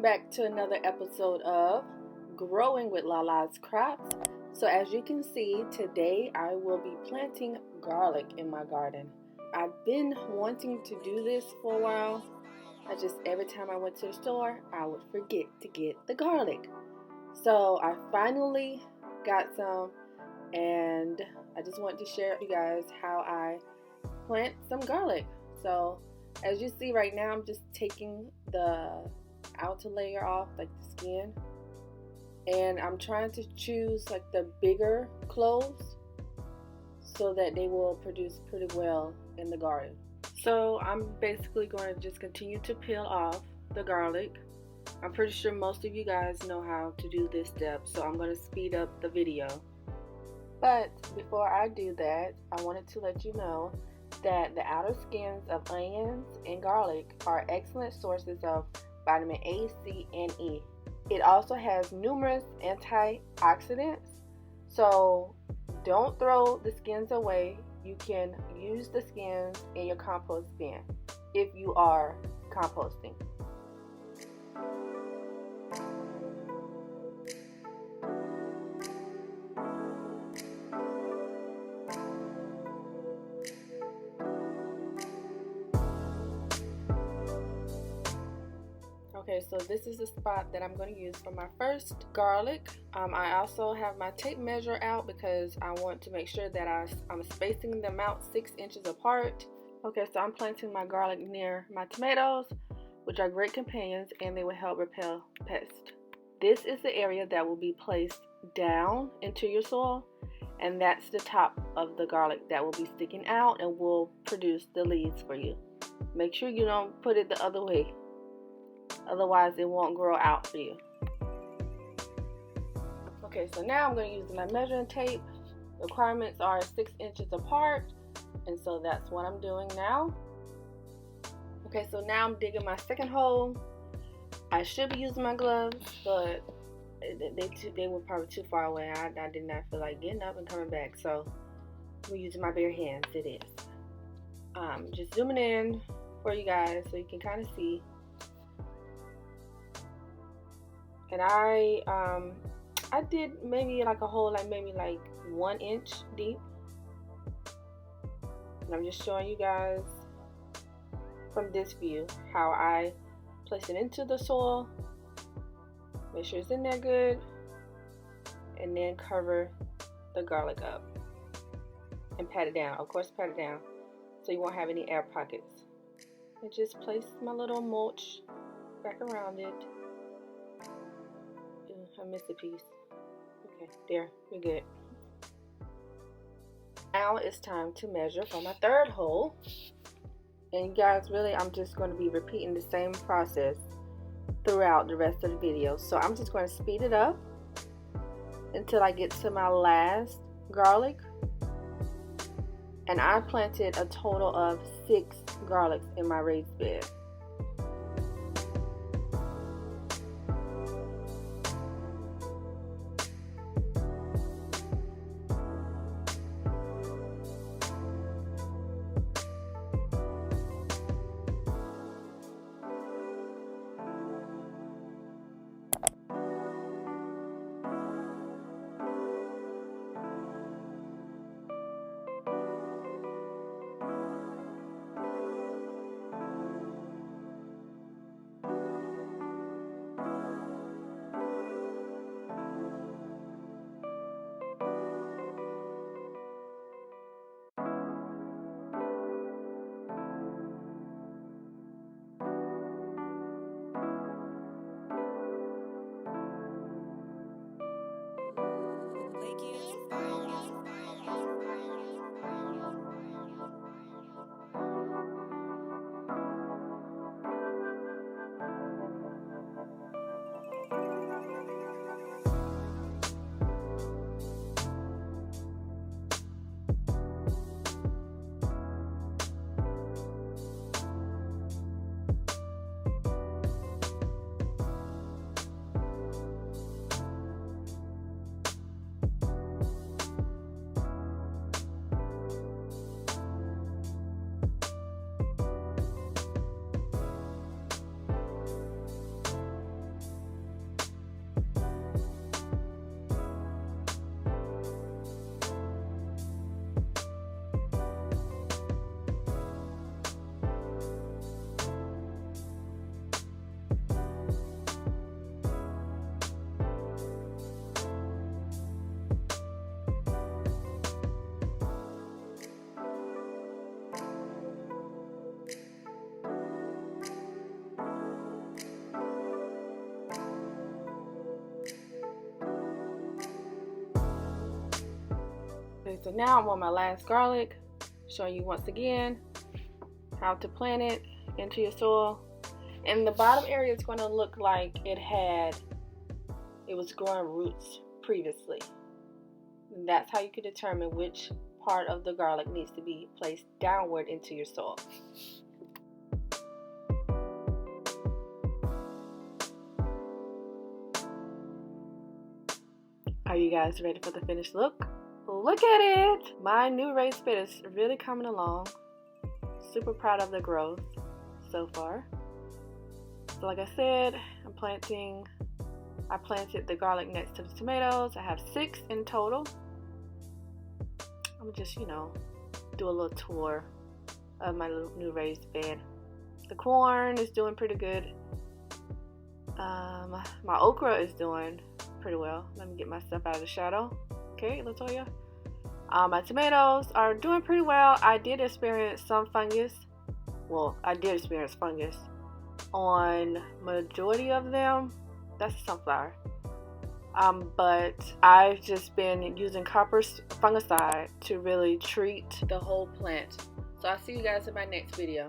Welcome back to another episode of Growing with Lalascrops. So as you can see, today I will be planting garlic in my garden. I've been wanting to do this for a while. Every time I went to the store, I would forget to get the garlic. So I finally got some, and I just want to share with you guys how I plant some garlic. So as you see right now, I'm just taking the outer layer off, like the skin, and I'm trying to choose like the bigger cloves so that they will produce pretty well in the garden. So I'm basically going to just continue to peel off the garlic. I'm pretty sure most of you guys know how to do this step, so I'm going to speed up the video. But before I do that, I wanted to let you know that the outer skins of onions and garlic are excellent sources of vitamin A, C, and E. It also has numerous antioxidants, so don't throw the skins away. You can use the skins in your compost bin if you are composting. Okay, so this is the spot that I'm going to use for my first garlic. I also have my tape measure out because I want to make sure that I'm spacing them out 6 inches apart. Okay, so I'm planting my garlic near my tomatoes, which are great companions, and they will help repel pests. This is the area that will be placed down into your soil, and that's the top of the garlic that will be sticking out and will produce the leaves for you. Make sure you don't put it the other way. Otherwise, it won't grow out for you. Okay, so now I'm going to use my measuring tape. The requirements are 6 inches apart, and so that's what I'm doing now. Okay, so now I'm digging my second hole. I should be using my gloves, but they were probably too far away. I did not feel like getting up and coming back, so I'm using my bare hands. It is. Just zooming in for you guys so you can kind of see. And I did maybe like a hole maybe 1 inch deep. And I'm just showing you guys from this view how I place it into the soil. Make sure it's in there good. And then cover the garlic up. And pat it down. Of course, pat it down so you won't have any air pockets. And just place my little mulch back around it. I missed a piece. Okay, there, we're good. Now it's time to measure for my third hole. And you guys, really, I'm just going to be repeating the same process throughout the rest of the video. So I'm just going to speed it up until I get to my last garlic. And I planted a total of 6 garlics in my raised bed. So now I'm on my last garlic, showing you once again how to plant it into your soil. And the bottom area is going to look like it was growing roots previously. And that's how you can determine which part of the garlic needs to be placed downward into your soil. Are you guys ready for the finished look? Look at it! My new raised bed is really coming along. Super proud of the growth so far. So like I said, I planted the garlic next to the tomatoes. I have 6 in total. I'm just, do a little tour of my little new raised bed. The corn is doing pretty good. My okra is doing pretty well. Let me get myself out of the shadow. Okay, Latoya. My tomatoes are doing pretty well. I did experience some fungus. Well, I did experience fungus on majority of them. That's a sunflower. But I've just been using copper fungicide to really treat the whole plant. So I'll see you guys in my next video.